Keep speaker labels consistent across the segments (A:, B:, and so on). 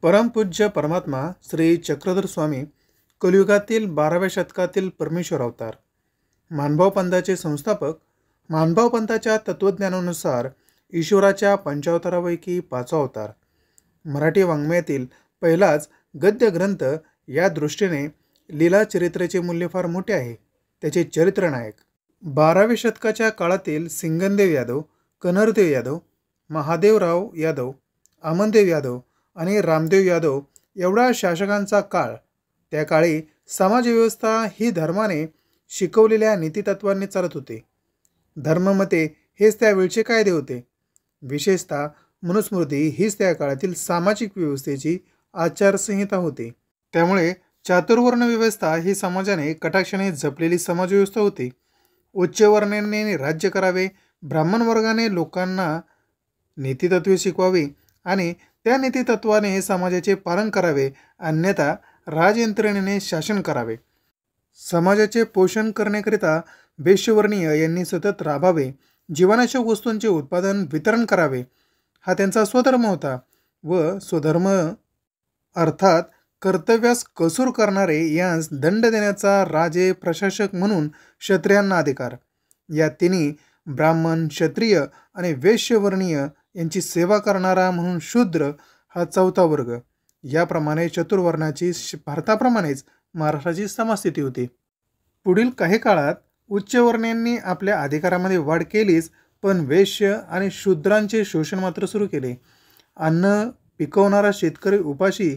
A: परमपूज्य परमात्मा श्री चक्रधर स्वामी कलियुगातील 12व्या शतकातील परमेश्वर अवतार, मानभाव पंथाचे संस्थापक. मानभाव पंथाच्या तत्त्वज्ञानानुसार ईश्वराच्या पंचावतारापैकी 5वा अवतार. मराठी वाङ्मयातील पहिलाच गद्य ग्रंथ. या दृष्टीने लीला चरित्राचे मूल्य फार मोठे आहे. त्याचे चरित्रनायक 12व्या शतकाच्या काळातील सिंगनदेव यादव, कनरदेव यादव, महादेवराव यादव, अमनदेव यादव आणि रामदेव यादव एवढा शासकांचा काळ. त्या काळी समाजव्यवस्था ही धर्माने शिकवलेल्या नीतितत्वांनी चालत होते. धर्ममते हेच त्या वेळचे कायदे होते. विशेषतः मनुस्मृती हीच त्या काळातील सामाजिक व्यवस्थेची आचारसंहिता होती. त्यामुळे चातुर्वर्ण व्यवस्था ही समाजाने कटाक्षाने जपलेली समाजव्यवस्था होती. उच्च वर्णाने राज्य करावे, ब्राह्मण वर्गाने लोकांना नीतितत्वे शिकवावी आणि त्या नीतितत्वाने समाजाचे पालन करावे, अन्यथा राजयंत्रणेने शासन करावे. समाजाचे पोषण करण्याकरिता वैश्यवर्णीय यांनी सतत राबावे, जीवनावश्यक वस्तूंचे उत्पादन वितरण करावे, हा त्यांचा स्वधर्म होता. व स्वधर्म अर्थात कर्तव्यास कसूर करणारे यांस दंड देण्याचा राजे प्रशासक म्हणून क्षत्रियांना अधिकार. या तिन्ही ब्राह्मण, क्षत्रिय आणि वैश्यवर्णीय यांची सेवा करणारा म्हणून शूद्र हा 4था वर्ग. याप्रमाणे चतुर्वर्णाची भारताप्रमाणेच महाराष्ट्राची समस्थिती होती. पुढील काही काळात उच्चवर्णीयांनी आपल्या अधिकारामध्ये वाढ केलीच, पण वैश्य आणि शूद्रांचे शोषण मात्र सुरू केले. अन्न पिकवणारा शेतकरी उपाशी,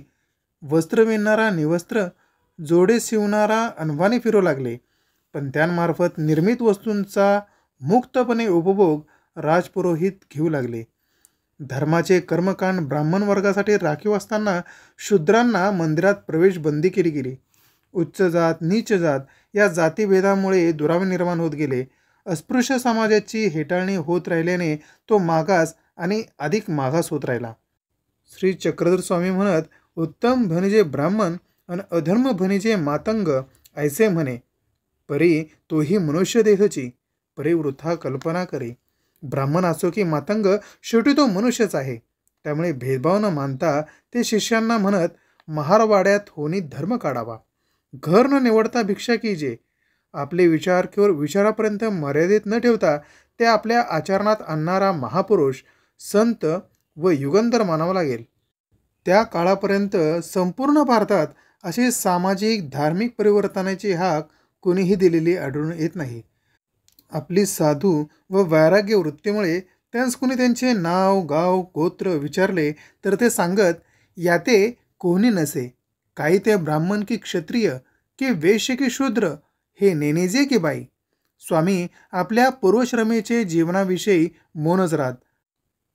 A: वस्त्र विणणारा निवस्त्र, जोडे शिवणारा अनवाणी फिरू लागले. पण त्यांमार्फत निर्मित वस्तूंचा मुक्तपणे उपभोग राजपुरोहित घेऊ लागले. धर्माचे कर्मकांड ब्राह्मण वर्गासाठी राखीव असताना शूद्रांना मंदिरात प्रवेश बंदी केली गेली. उच्च जात, नीच जात या जातीभेदामुळे दुरावे निर्माण होत गेले. अस्पृश्य समाजाची हेटाळणी होत राहिल्याने तो मागास आणि अधिक मागास होत राहिला. श्री चक्रधर स्वामी म्हणत, उत्तम भनिजे ब्राह्मण आणि अधर्म भनिजे मातंग ऐसे म्हणे. परी तोही मनुष्य देहची, परी वृथा कल्पना करे. ब्राह्मण असो की मातंग, शेवटी तो मनुष्यच आहे. त्यामुळे भेदभाव न मानता ते शिष्यांना म्हणत, महारवाड्यात होनी धर्म काढावा, घर न निवडता भिक्षा कीजे. आपले विचार केवळ विचारापर्यंत मर्यादित न ठेवता ते आपल्या आचरणात आणणारा महापुरुष, संत व युगंधर मानावा लागेल. त्या काळापर्यंत संपूर्ण भारतात अशी सामाजिक धार्मिक परिवर्तनाची हाक कोणीही दिलेली आढळून येत नाही. आपली साधू व वैराग्य वृत्तीमुळे त्यांस कुणी त्यांचे नाव, गाव, गोत्र विचारले तर ते सांगत, याते कोणी नसे, काही ते ब्राह्मण की क्षत्रिय की वैश्य की शूद्र, हे नेनेजे की बाई. स्वामी आपल्या पूर्वश्रमेचे जीवनाविषयी मौनच राहत.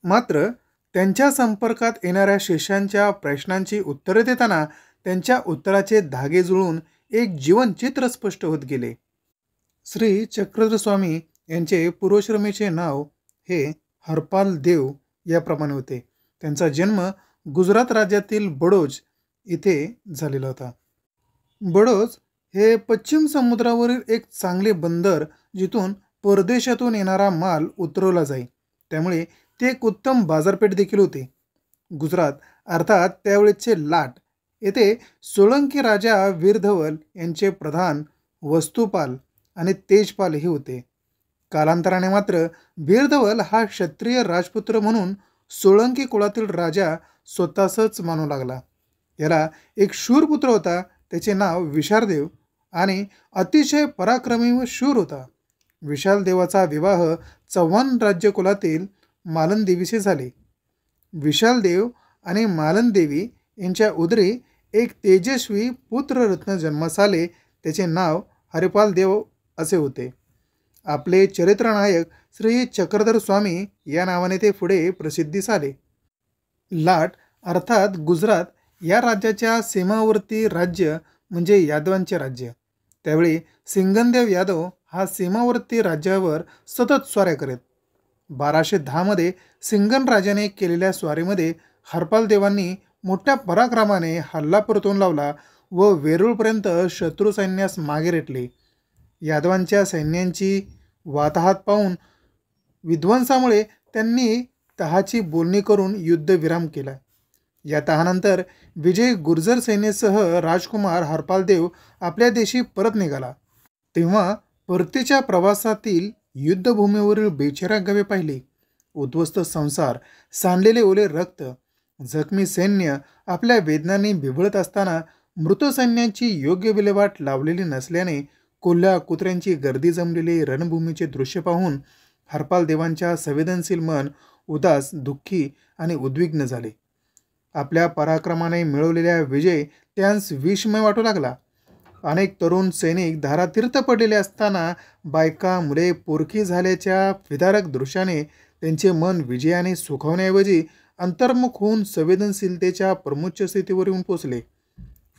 A: मात्र त्यांच्या संपर्कात येणाऱ्या शिष्यांच्या प्रश्नांची उत्तरे देताना त्यांच्या उत्तराचे धागे जुळून एक जीवनचित्र स्पष्ट होत गेले. श्री चक्रधर स्वामी यांचे पूर्वश्रमेचे नाव हे हरपाल देव याप्रमाणे होते. त्यांचा जन्म गुजरात राज्यातील बडोज इथे झालेला होता. बडोज हे पश्चिम समुद्रावरील एक चांगले बंदर, जिथून परदेशातून येणारा माल उतरवला जाई. त्यामुळे ते एक उत्तम बाजारपेठ देखील होते. गुजरात अर्थात त्यावेळेचे लाट येथे सोळंकी राजा वीरधवल यांचे प्रधान वस्तुपाल आणि तेजपाल हे होते. कालांतराने मात्र वीरधवल हा क्षत्रिय राजपुत्र म्हणून सोळंकी कुळातील राजा स्वतःच मानू लागला. याला एक शूरपुत्र होता, त्याचे नाव विशालदेव आणि अतिशय पराक्रमी व शूर होता. विशालदेवाचा विवाह चव्हाण राज्यकुलातील मालनदेवीशी झाले. विशालदेव आणि मालनदेवी यांच्या उदरी एक तेजस्वी पुत्ररत्न जन्मास आले. त्याचे नाव हरिपाल देव असे होते. आपले चरित्रनायक श्री चक्रधर स्वामी या नावाने ते पुढे प्रसिद्धीस आले. लाट अर्थात गुजरात या राज्याच्या सीमावर्ती राज्य म्हणजे यादवांचे राज्य. त्यावेळी सिंगनदेव यादव हा सीमावर्ती राज्यावर सतत स्वाऱ्या करीत. 1210 सिंगन राजाने केलेल्या स्वारीमध्ये हरपाल देवांनी मोठ्या पराक्रमाने हल्ला परतून लावला व वेरूळपर्यंत शत्रू सैन्यास मागे रेटले. यादवांच्या सैन्यांची वाताहात पाहून विध्वंसामुळे त्यांनी तहाची बोलणी करून युद्धविराम केला. या तहानंतर विजय गुर्जर सैन्यासह राजकुमार हरपालदेव आपल्या देशी परत निघाला. तेव्हा परतीच्या प्रवासातील युद्धभूमीवरील बेचेरा गावे पाहिली. उद्ध्वस्त संसार, सांडलेले ओले रक्त, जखमी सैन्य आपल्या वेदनांनी बिभळत असताना मृत सैन्यांची योग्य विल्हेवाट लावलेली नसल्याने कोल्ह्या कुत्र्यांची गर्दी जमलेली रणभूमीचे दृश्य पाहून हरपालदेवांच्या संवेदनशील मन उदास, दुःखी आणि उद्विग्न झाले. आपल्या पराक्रमाने मिळवलेला विजय त्यांस विषमय वाटू लागला. अनेक तरुण सैनिक धारातीर्थ पडलेले असताना बायका, मुले पोरकी झाल्याच्या विदारक दृश्याने त्यांचे मन विजयाने सुखावण्याऐवजी अंतर्मुख होऊन संवेदनशीलतेच्या परमोच्च स्थितीवर येऊन पोचले.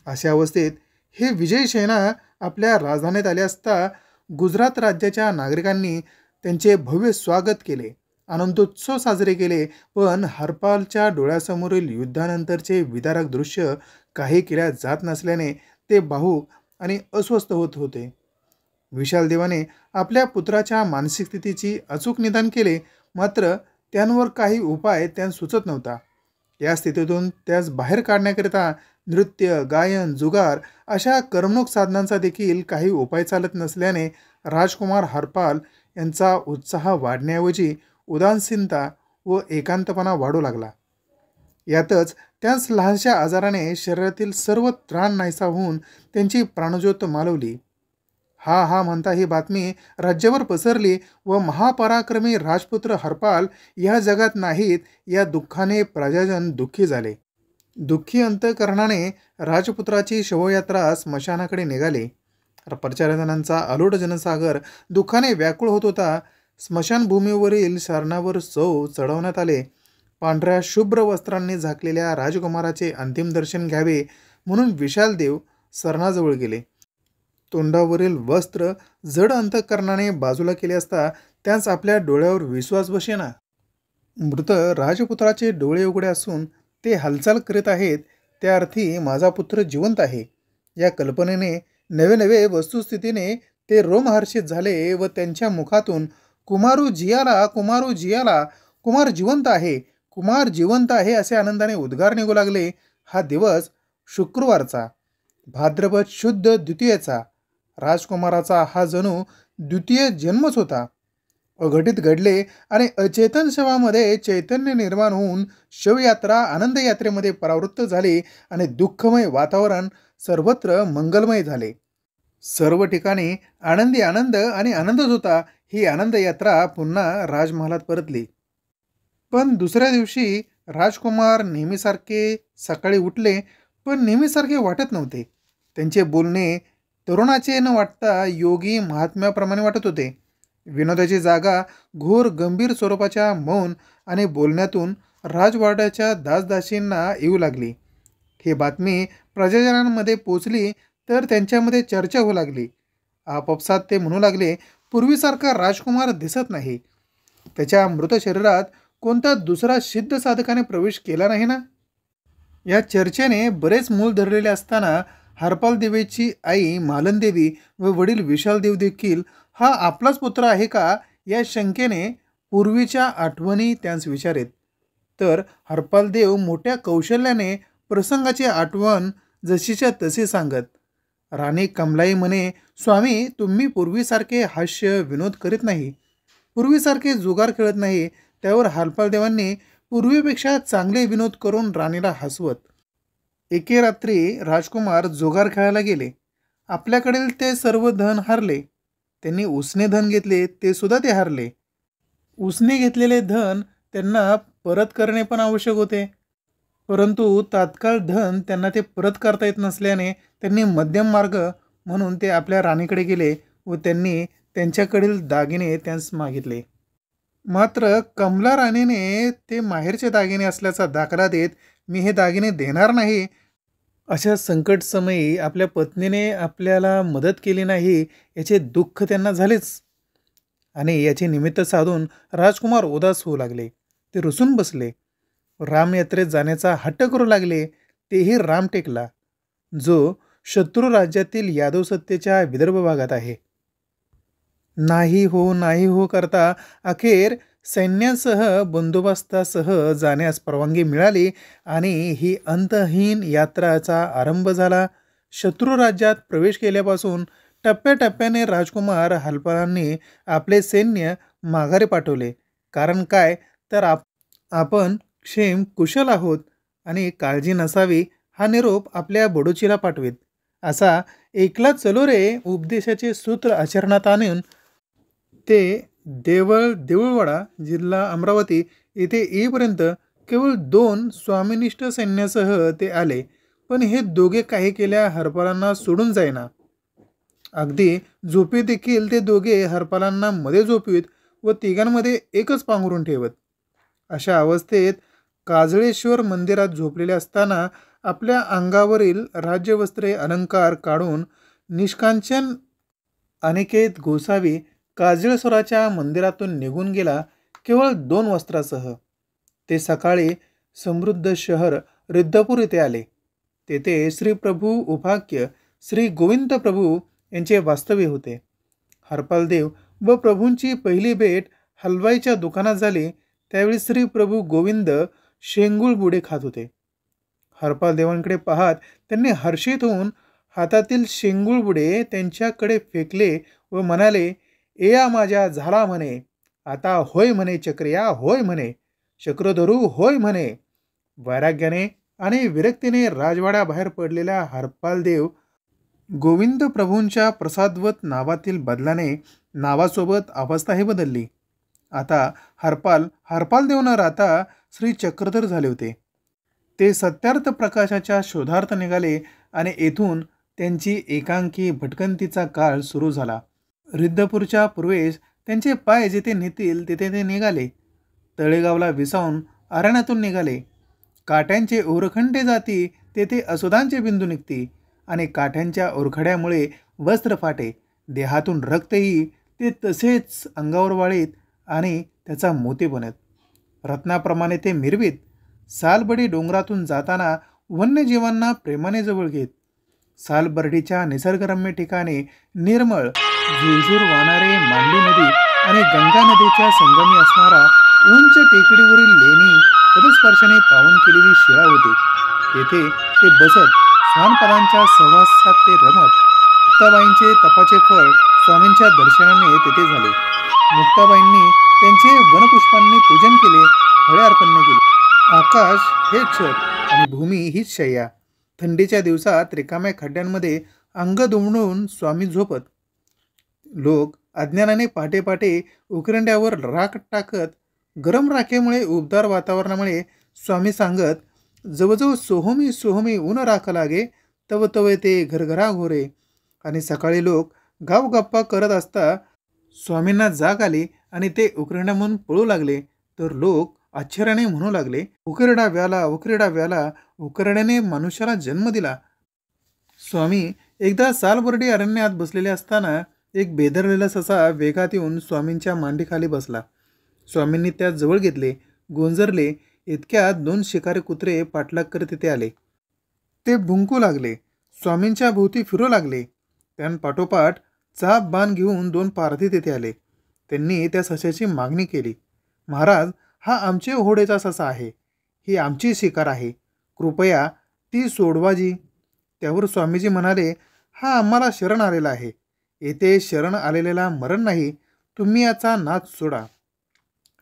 A: अशा अवस्थेत हे विजय सेना आपल्या राजधानीत आले असता गुजरात राज्याच्या नागरिकांनी त्यांचे भव्य स्वागत केले, आनंदोत्सव साजरे केले. पण हरपालच्या डोळ्यासमोरील युद्धानंतरचे विदारक दृश्य काही केल्या जात नसल्याने ते भावूक आणि अस्वस्थ होत होते. विशालदेवाने आपल्या पुत्राच्या मानसिक स्थितीची अचूक निदान केले, मात्र त्यांवर काही उपाय त्यांना सुचत नव्हता. या स्थितीतून त्यास बाहेर काढण्याकरिता नृत्य, गायन, जुगार अशा करमणूक साधनांचा देखील काही उपाय चालत नसल्याने राजकुमार हरपाल यांचा उत्साह वाढण्याऐवजी उदासीनता व एकांतपणा वाढू लागला. यातच त्याच लहानशा आजाराने शरीरातील सर्व त्राण नाहीसा होऊन त्यांची प्राणज्योत मालवली. हा हा म्हणता ही बातमी राज्यावर पसरली व महापराक्रमी राजपुत्र हरपाल या जगात नाहीत या दुःखाने प्रजाजन दुःखी झाले. दुःखी अंतःकरणाने राजपुत्राची शवयात्रा स्मशानाकडे निघाली. प्रजाजनांचा अलोट जनसागर दुःखाने व्याकुळ होत होता. स्मशानभूमीवरील शरणावर सौ चढवण्यात आले. पांढऱ्या शुभ्र वस्त्रांनी झाकलेल्या राजकुमाराचे अंतिम दर्शन घ्यावे म्हणून विशालदेव सरणाजवळ गेले. तोंडावरील वस्त्र जड अंतःकरणाने बाजूला केले असता त्यास आपल्या डोळ्यावर विश्वास बसेना. मृत राजपुत्राचे डोळे उघडे असून ते हालचाल करीत आहेत, त्या अर्थी माझा पुत्र जिवंत आहे या कल्पनेने नवे नवे वस्तुस्थितीने ते रोमहर्षित झाले व त्यांच्या मुखातून कुमारू जियाला, कुमारू जियाला, कुमार जिवंत आहे, कुमार जिवंत आहे असे आनंदाने उद्गार निघू लागले. हा दिवस शुक्रवारचा, भाद्रपद शुद्ध द्वितीयेचा. राजकुमाराचा हा जणू द्वितीय जन्मच होता. अघटित घडले आणि अचेतन शवामध्ये चैतन्य निर्माण होऊन शवयात्रा आनंदयात्रेमध्ये परावृत्त झाली आणि दुःखमय वातावरण सर्वत्र मंगलमय झाले. सर्व ठिकाणी आनंदी आनंद आणि आनंदच होता. ही आनंदयात्रा पुन्हा राजमहालात परतली. पण दुसऱ्या दिवशी राजकुमार नेहमीसारखे सकाळी उठले, पण नेहमीसारखे वाटत नव्हते. त्यांचे बोलणे तरुणाचे न वाटता योगी महात्म्याप्रमाणे वाटत होते. विनोदाची जागा घोर गंभीर स्वरूपाच्या मौन आणि बोलण्यातून राजवाड्याच्या दासदासींना येऊ लागली. ही बातमी प्रजाजनांमध्ये पोचली तर त्यांच्यामध्ये चर्चा होऊ लागली. आपापसात ते म्हणू लागले, पूर्वीसारखा राजकुमार दिसत नाही. त्याच्या मृत शरीरात कोणता दुसरा सिद्ध साधकाने प्रवेश केला नाही ना. या चर्चेने बरेच मूल धरलेले असताना हरपालदेवीची आई मालनदेवी व वडील विशालदेव देखील हा आपलाच पुत्र आहे का या शंकेने पूर्वीच्या आठवणी त्यांस विचारेत. तर हरपालदेव मोठ्या कौशल्याने प्रसंगाची आठवण जशीच्या तशी सांगत. राणी कमलाई म्हणे, स्वामी तुम्ही पूर्वीसारखे हास्य विनोद करीत नाही, पूर्वीसारखे जुगार खेळत नाही. त्यावर हरपालदेवांनी पूर्वीपेक्षा चांगले विनोद करून राणीला हसवत. एके रात्री राजकुमार जुगार खेळायला गेले. आपल्याकडील ते सर्व धन हारले. त्यांनी उसने धन घेतले, ते सुद्धा ते हारले. उसने घेतलेले धन त्यांना परत करणे पण आवश्यक होते, परंतु तात्काळ धन त्यांना ते परत करता येत नसल्याने त्यांनी मध्यम मार्ग म्हणून ते आपल्या राणीकडे गेले व त्यांनी त्यांच्याकडील दागिने त्यांस मागितले. मात्र कमला राणीने ते माहेरचे दागिने असल्याचा दाखला देत मी हे दागिने देणार नाही. अशा संकट समयी आपल्या पत्नीने आपल्याला मदत केली नाही याचे दुःख त्यांना झालेच आणि याचे निमित्त साधून राजकुमार उदास होऊ लागले. ते रुसून बसले. रामयात्रेत जाण्याचा हट्ट करू लागले. तेही रामटेकला, जो शत्रू राज्यातील यादव सत्तेच्या विदर्भ भागात आहे. नाही हो करता अखेर सैन्यासह बंदोबस्तासह जाण्यास परवानगी मिळाली आणि ही अंतहीन यात्राचा आरंभ झाला. शत्रू राज्यात प्रवेश केल्यापासून टप्प्याटप्प्याने राजकुमार हरपालांनी आपले सैन्य माघारी पाठवले. कारण काय तर आपण क्षेम कुशल आहोत आणि काळजी नसावी हा निरोप आपल्या बडोचीला पाठवीत. असा एकला चलो रे उपदेशाचे सूत्र आचरणात आणून ते देऊळवाडा जिल्हा अमरावती येथे येईपर्यंत केवळ 2 स्वामिनिष्ठ सैन्यासह ते आले. पण हे दोघे काही केल्या हरपालांना सोडून जाईना. अगदी झोपे देखील ते दोघे हरपालांना मध्ये झोपवीत व तिघांमध्ये एकच पांघरून ठेवत. अशा अवस्थेत काजळेश्वर मंदिरात झोपलेले असताना आपल्या अंगावरील राज्यवस्त्रे अलंकार काढून निष्कांचन अनिकेत गोसावी काजळेश्वराच्या मंदिरातून निघून गेला, केवळ 2 वस्त्रासह. ते सकाळी समृद्ध शहर रिद्धपूर येथे आले. तेथे श्री प्रभू उपाख्य श्री गोविंद प्रभू यांचे वास्तव्य होते. हरपालदेव व प्रभूंची पहिली भेट हलवाईच्या दुकानात झाली. त्यावेळी श्री प्रभू गोविंद शेंगूळ बुडे खात होते. हरपालदेवांकडे पाहत त्यांनी हर्षित होऊन हातातील शेंगूळ बुडे त्यांच्याकडे फेकले व म्हणाले, "एया माझ्या झाला म्हणे, आता होय म्हणे चक्रिया, होय म्हणे चक्रधरू, होय म्हणे." वैराग्याने आणि विरक्तीने राजवाड्याबाहेर पडलेल्या हरपालदेव गोविंद प्रभूंच्या प्रसादवत नावातील बदलाने नावासोबत अवस्थाही बदलली. आता हरपालदेव न राहता श्री चक्रधर झाले होते. ते सत्यार्थ प्रकाशाच्या शोधार्थ निघाले आणि येथून त्यांची एकांकी भटकंतीचा काळ सुरू झाला. रिद्धपूरच्या पूर्वेस त्यांचे पाय जिथे नेतील तिथे ते निघाले. तळेगावला विसावून अरण्यातून निघाले. काठ्यांचे ओरखंडे जाती तेथे असुदांचे बिंदू निघती आणि काठ्यांच्या ओरखड्यामुळे वस्त्र फाटे, देहातून रक्तही ते तसेच अंगावर वाळीत आणि त्याचा मोती बनत. रत्नाप्रमाणे ते मिरवीत. सालबडी डोंगरातून जाताना वन्यजीवांना प्रेमाने जवळ घेत. सालबर्डीच्या निसर्गरम्य ठिकाणी निर्मळ झुळझुळ वाहणारे मांडू नदी आणि गंगा नदीच्या संगमी असणारा उंच टेकडीवरील लेणी पदस्पर्शाने पावन केलेली शिळा होती. तेथे ते बसत स्वानपदांच्या सहवासात ते रमत. मुक्ताबाईंचे तपाचे फळ स्वामींच्या दर्शनाने तेथे झाले. मुक्ताबाईंनी त्यांचे वनपुष्पांनी पूजन केले, फळे अर्पण केले. आकाश हे छत आणि भूमी हीच शय्या. थंडीच्या दिवसात रिकाम्या खड्ड्यांमध्ये अंग दुमडून स्वामी झोपत. लोक अज्ञानाने पाटे पाटे उकरंड्यावर राख टाकत. गरम राखेमुळे उबदार वातावरणामुळे स्वामी सांगत, जवळजवळ सोहमी ऊन राख लागे, तव तव ते घरघरा घोरे. आणि सकाळी लोक गाव गप्पा करत असता स्वामींना जाग आली आणि ते उकरंड्या म्हणून पळू लागले. तर लोक आश्चर्याने म्हणू लागले, उकिरडा व्याला, उकिरडा व्याला, उकरड्याने मनुष्याला जन्म दिला. स्वामी एकदा सालबर्डी अरण्यात बसलेले असताना एक बेदरलेला ससा वेगात येऊन स्वामींच्या मांडीखाली बसला. स्वामींनी त्यात जवळ घेतले, गोंजरले. इतक्यात 2 शिकारी कुत्रे पाठलाग करत तिथे आले. ते भुंकू लागले, स्वामींच्या भोवती फिरू लागले. त्यांपाठोपाठ चाप बाण घेऊन 2 पारधी तिथे आले. त्यांनी त्या सशाची मागणी केली. महाराज, हा आमचे ओहोडेचा ससा आहे, ही आमची शिकार आहे, कृपया ती सोडवाजी. त्यावर स्वामीजी म्हणाले, हा आम्हाला शरण आलेला आहे. येथे शरण आलेल्याला मरण नाही, तुम्ही याचा नाद सोडा.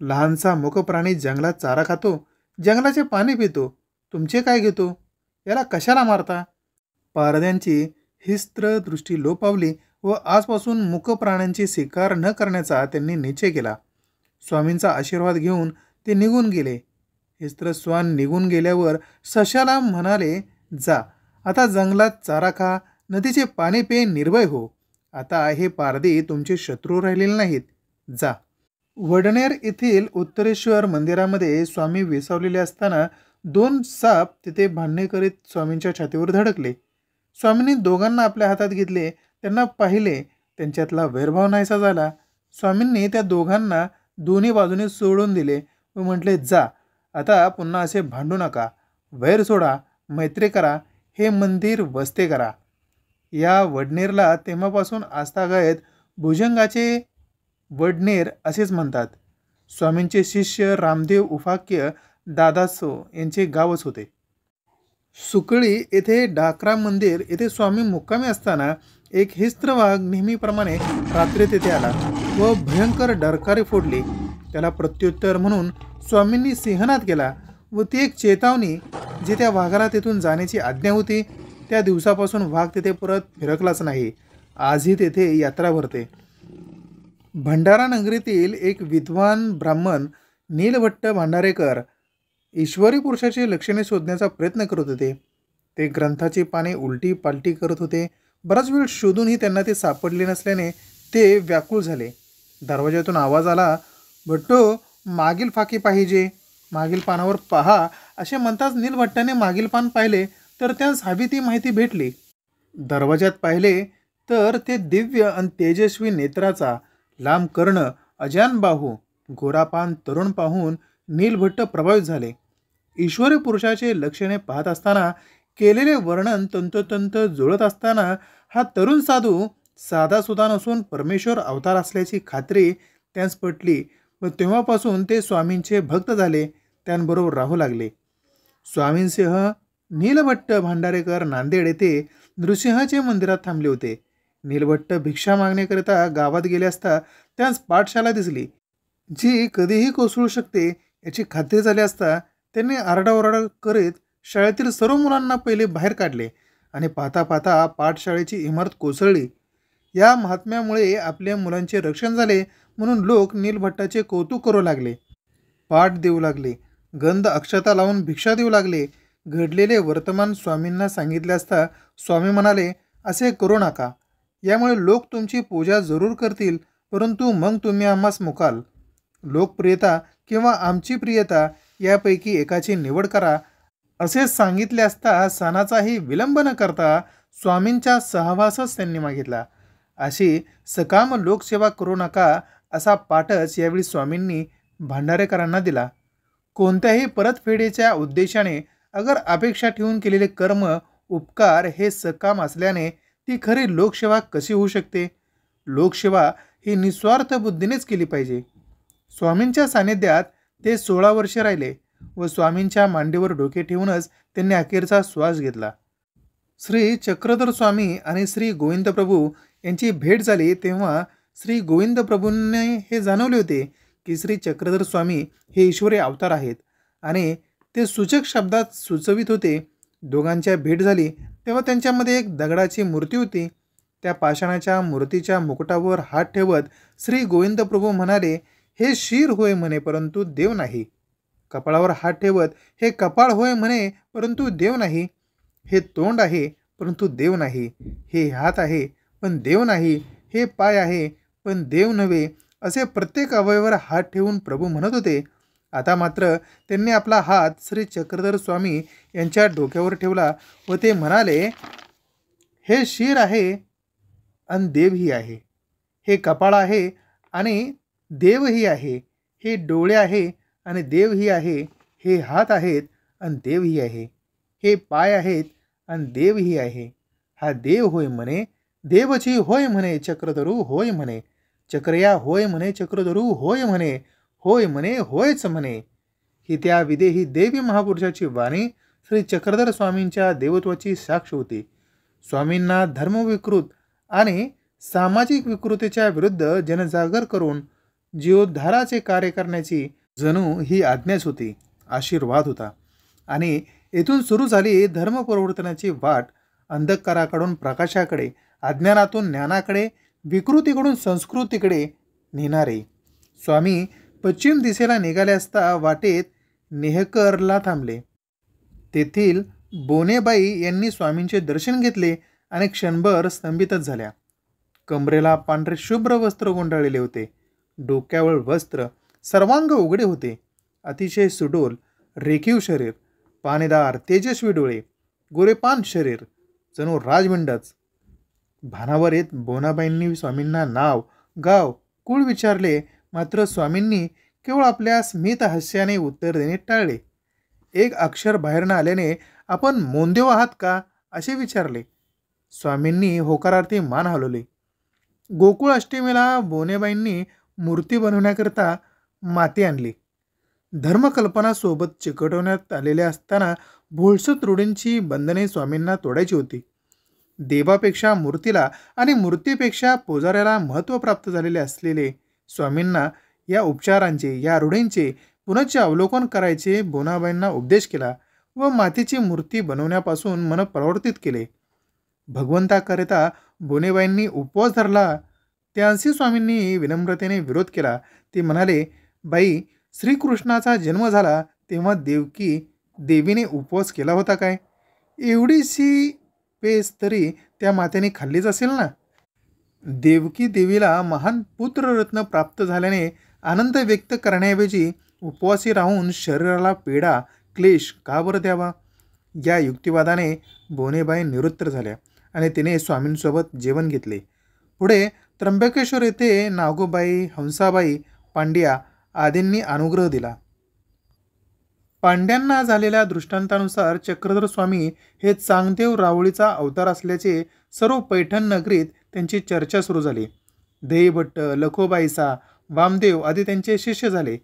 A: लहानसा मूकप्राणी जंगलात चारा खातो, जंगलाचे पाणी पितो, तुमचे काय घेतो, याला कशाला मारता. पारध्यांची हिस्त्र दृष्टी लोपावली व आजपासून मूकप्राण्यांची शिकार न करण्याचा त्यांनी निश्चय केला. स्वामींचा आशीर्वाद घेऊन ते निघून गेले. हिस्त्र श्वान निघून गेल्यावर सशाला म्हणाले, जा आता जंगलात चारा खा, नदीचे पाणी पे, निर्भय हो. आता हे पारधी तुमचे शत्रू राहिलेले नाहीत, जा. वडनेर येथील उत्तरेश्वर मंदिरामध्ये स्वामी विसावलेले असताना 2 साप तिथे भांडणे करीत स्वामींच्या छातीवर धडकले. स्वामींनी दोघांना आपल्या हातात घेतले, त्यांना पाहिले. त्यांच्यातला वैरभाव नाहीसा झाला. स्वामींनी त्या दोघांना दोन्ही बाजूने सोडून दिले व म्हटले, जा आता पुन्हा असे भांडू नका, वैर सोडा, मैत्री करा, हे मंदिर वस्ते करा. या वडनेरला तेव्हापासून आस्थागायत भुजंगाचे वडनेर असेच म्हणतात. स्वामींचे शिष्य रामदेव उपाख्य दादासो यांचे गावच होते. सुकळी येथे डाकराम मंदिर येथे स्वामी मुक्कामी असताना एक हिस्त्र वाघ नेहमीप्रमाणे रात्री तेथे आला व भयंकर डरकारे फोडली. त्याला प्रत्युत्तर म्हणून स्वामींनी सिंहनाद केला व ती एक चेतावणी, जी त्या वाघाला तेथून जाण्याची आज्ञा होती. त्या दिवसापासून वाघ तेथे परत फिरकलाच नाही. आजही तेथे यात्रा भरते. भंडारा नगरीतील एक विद्वान ब्राह्मण नीलभट्ट भांडारेकर ईश्वरी पुरुषाची लक्षणे शोधण्याचा प्रयत्न करत होते. ते ग्रंथाची पाने उलटी पालटी करत होते. बराच वेळ शोधूनही त्यांना ते सापडले नसल्याने ते व्याकुळ झाले. दरवाजातून आवाज आला, भट्टो, मागील फाकी पाहिजे, मागील पानावर पहा. असे म्हणताच नीलभट्टाने मागील पान पाहिले तर त्यास हवी ती माहिती भेटली. दरवाजात पाहिले तर ते दिव्य आणि तेजस्वी नेत्राचा, लांब कर्ण, अजान बाहू, गोरापान तरुण पाहून नीलभट्ट प्रभावित झाले. ईश्वरी पुरुषाचे लक्षणे पाहत असताना, केलेले वर्णन तंतोतंत जुळत असताना हा तरुण साधू साधासुधा नसून परमेश्वर अवतार असल्याची खात्री त्यांस पटली व तेव्हापासून ते स्वामींचे भक्त झाले. त्यांबरोबर राहू लागले. स्वामींसह नीलभट्ट भांडारेकर नांदेड येथे नृसिंहाचे मंदिरात थांबले होते. नीलभट्ट भिक्षा मागण्याकरिता गावात गेले असता त्यांस पाठशाला दिसली, जी कधीही कोसळू शकते याची खात्री झाली असता त्यांनी आरडाओरडा करीत शाळेतील सर्व मुलांना पहिले बाहेर काढले आणि पाहता पाहता पाठशाळेची इमारत कोसळली. या महात्म्यामुळे आपल्या मुलांचे रक्षण झाले म्हणून लोक नीलभट्टाचे कौतुक करू लागले, पाठ देऊ लागले, गंध अक्षता लावून भिक्षा देऊ लागले. घडलेले वर्तमान स्वामींना सांगितले असता स्वामी म्हणाले, असे करू नका. यामुळे लोक तुमची पूजा जरूर करतील, परंतु मग तुम्ही आम्हास मुकाल. लोकप्रियता किंवा आमची प्रियता यापैकी एकाची निवड करा. असे सांगितले असता सणाचाही विलंब न करता स्वामींच्या सहवासच त्यांनी मागितला. अशी सकाम लोकसेवा करू नका असा पाठच यावेळी स्वामींनी भांडारेकरांना दिला. कोणत्याही परतफेडीच्या उद्देशाने अगर अपेक्षा ठेवून केलेले कर्म उपकार हे सकाम असल्याने ती खरी लोकसेवा कशी होऊ शकते. लोकसेवा ही निस्वार्थ बुद्धीनेच केली पाहिजे. स्वामींच्या सानिध्यात ते 16 वर्षे राहिले व स्वामींच्या मांडीवर डोके ठेवूनच त्यांनी अखेरचा श्वास घेतला. श्री चक्रधर स्वामी आणि श्री गोविंद प्रभू यांची भेट झाली तेव्हा श्री गोविंद प्रभूंनी हे जाणवले होते की श्री चक्रधर स्वामी हे ईश्वरी अवतार आहेत आणि ते सूचक शब्दात सुचवित होते. दोघांच्या भेट झाली तेव्हा त्यांच्यामध्ये एक दगडाची मूर्ती होती. त्या पाषाणाच्या मूर्तीच्या मुकुटावर हात ठेवत श्री गोविंद प्रभू म्हणाले, हे शिर होय म्हणे परंतु देव नाही. कपाळावर हात ठेवत, हे कपाळ होय म्हणे परंतु देव नाही. हे तोंड आहे परंतु देव नाही. हे हात आहे पण देव नाही. हे पाय आहे पण देव नव्हे. असे प्रत्येक अवयवावर हात ठेवून प्रभू म्हणत होते. आता मात्र त्यांनी आपला हात श्री चक्रधर स्वामी यांच्या डोक्यावर ठेवला व ते म्हणाले, हे शिर आहे आणि देवही आहे. हे कपाळ आहे आणि देवही आहे. हे डोळे आहे आणि देवही आहे. हे हात आहेत आणि देवही आहे. हे पाय आहेत आणि देवही आहे. हा देव होय म्हणे, देवची होय म्हणे चक्रधरू होय म्हणे. चक्रया होय म्हणे चक्रधरू होय म्हणे. होय म्हणे होयच म्हणे. ही त्या विदेही देवी महापुरुषाची वाणी श्री चक्रधर स्वामींच्या देवत्वाची साक्ष होती. स्वामींना धर्मविकृत आणि सामाजिक विकृतीच्या विरुद्ध जनजागर करून जीवोद्धाराचे कार्य करण्याची जणू ही आज्ञाच होती, आशीर्वाद होता. आणि येथून सुरू झाली धर्मपरिवर्तनाची वाट. अंधकाराकडून प्रकाशाकडे, अज्ञानातून ज्ञानाकडे, विकृतीकडून संस्कृतीकडे नेणारे स्वामी पश्चिम दिशेला निघाले असता वाटेत नेहकरला थांबले. तेथील बोनेबाई यांनी स्वामींचे दर्शन घेतले आणि क्षणभर स्तंभितच झाल्या. कमरेला पांढरे शुभ्र वस्त्र गुंडाळलेले होते. डोक्यावर वस्त्र, सर्वांग उघडे होते. अतिशय सुडोल रेखीव शरीर, पाणीदार तेजस्वी डोळे, गोरेपान शरीर, जणू राजविंडच. भानावर येत बोनाबाईंनी स्वामींना नाव, गाव, कुळ विचारले, मात्र स्वामींनी केवळ आपल्या स्मित हास्याने उत्तर देणे टाळले. एक अक्षर बाहेर न आल्याने आपण मोंदेव आहात का असे विचारले. स्वामींनी होकारार्थी मान हलवले. गोकुळ अष्टमीला बोनेबाईंनी मूर्ती बनवण्याकरता माती आणली. धर्मकल्पना सोबत चिकटवण्यात आलेल्या असताना भोळसत रूढींची बंधने स्वामींना तोडायची होती. देवापेक्षा मूर्तीला आणि मूर्तीपेक्षा पुजाऱ्याला महत्त्व प्राप्त झालेले असलेले स्वामींना या उपचारांचे, या रूढींचे पुनश्च अवलोकन करायचे बोनाबाईंना उपदेश केला व मातीची मूर्ती बनवण्यापासून मन प्रवर्तित केले. भगवंताकरिता बोनेबाईंनी उपवास धरला. त्यांशी स्वामींनी विनम्रतेने विरोध केला. ते म्हणाले, बाई, श्रीकृष्णाचा जन्म झाला तेव्हा देवीने उपवास केला होता काय? एवढीशी पेस तरी त्या मातेने खाल्लीच असेल ना. देवकी देवीला महान पुत्ररत्न प्राप्त झाल्याने आनंद व्यक्त करण्याऐवजी उपवासी राहून शरीराला पीडा क्लेश का बरं द्यावा? या युक्तिवादाने बोनेबाई निवृत्त झाल्या आणि तिने स्वामींसोबत जेवण घेतले. पुढे त्र्यंबकेश्वर येथे नागोबाई, हंसाबाई, पांड्या आदींनी अनुग्रह दिला. पांड्यांना झालेल्या दृष्टांतानुसार चक्रधर स्वामी हे चांगदेव रावळीचा अवतार असल्याचे सर्व पैठण नगरीत त्यांची चर्चा सुरू झाली. देईभट्ट, लखोबाईसा, वामदेव आदी त्यांचे शिष्य झाले.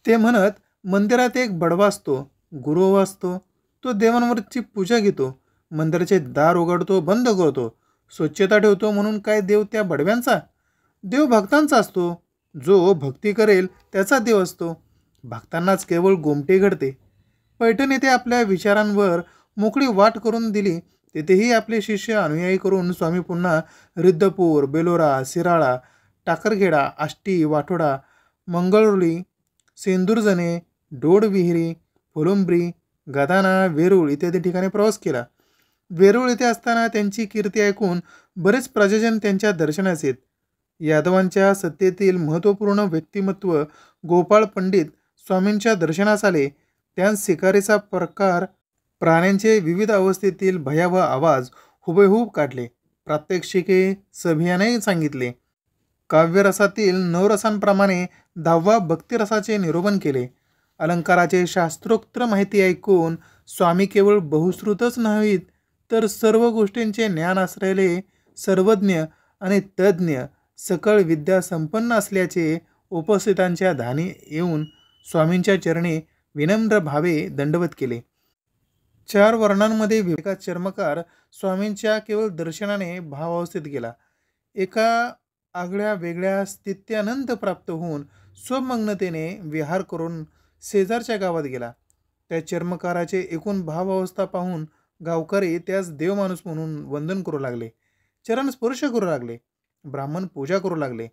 A: ते म्हणत, मंदिरात एक बडवा असतो, गुरु असतो. तो देवांवरची पूजा घेतो, मंदिराचे दार उघडतो, बंद करतो, स्वच्छता ठेवतो. म्हणून काय देव त्या बडव्यांचा? देव भक्तांचा असतो. जो भक्ती करेल त्याचा देव असतो. भक्तांनाच केवळ गोमटे घडते. पैठण येथे आपल्या विचारांवर मोकळी वाट करून दिली. तेथेही आपले शिष्य अनुयायी करून स्वामी पुन्हा रिद्धपूर, बेलोरा, शिराळा, टाकरखेडा, आष्टी, वाठोडा, मंगळुर्ली, सेंदुरजणे, डोडविहिरी, फुलुंब्री, गदाना, वेरूळ इत्यादी ठिकाणी प्रवास केला. वेरूळ येथे असताना त्यांची कीर्ती ऐकून बरेच प्रजाजन त्यांच्या दर्शनास येत. यादवांच्या सत्तेतील महत्त्वपूर्ण व्यक्तिमत्व गोपाळ पंडित स्वामींच्या दर्शनास आले. त्या शिकारीचा प्रकार, प्राण्यांचे विविध अवस्थेतील भयावह आवाज हुबेहूब काढले. प्रात्यक्षिके सभियाने सांगितले. काव्यरसातील नवरसांप्रमाणे 10वा भक्तिरसाचे निरूपण केले. अलंकाराचे शास्त्रोक्त माहिती ऐकून स्वामी केवळ बहुश्रुतच नाहीत तर सर्व गोष्टींचे ज्ञान असलेले सर्वज्ञ आणि तज्ज्ञ सकळ विद्या संपन्न असल्याचे उपस्थितांच्या ध्यानी येऊन स्वामींच्या चरणी विनम्र भावे दंडवत केले. 4 वर्णांमध्ये एका चर्मकार स्वामींच्या केवळ दर्शनाने भावावस्थेत गेला. एका आगळ्या वेगळ्या स्थित्यानंद प्राप्त होऊन स्वमग्नतेने विहार करून शेजारच्या गावात गेला. त्या चर्मकाराचे एकूण भावावस्था पाहून गावकरी त्यास देवमाणूस म्हणून वंदन करू लागले, चरण स्पर्श करू लागले, ब्राह्मण पूजा करू लागले.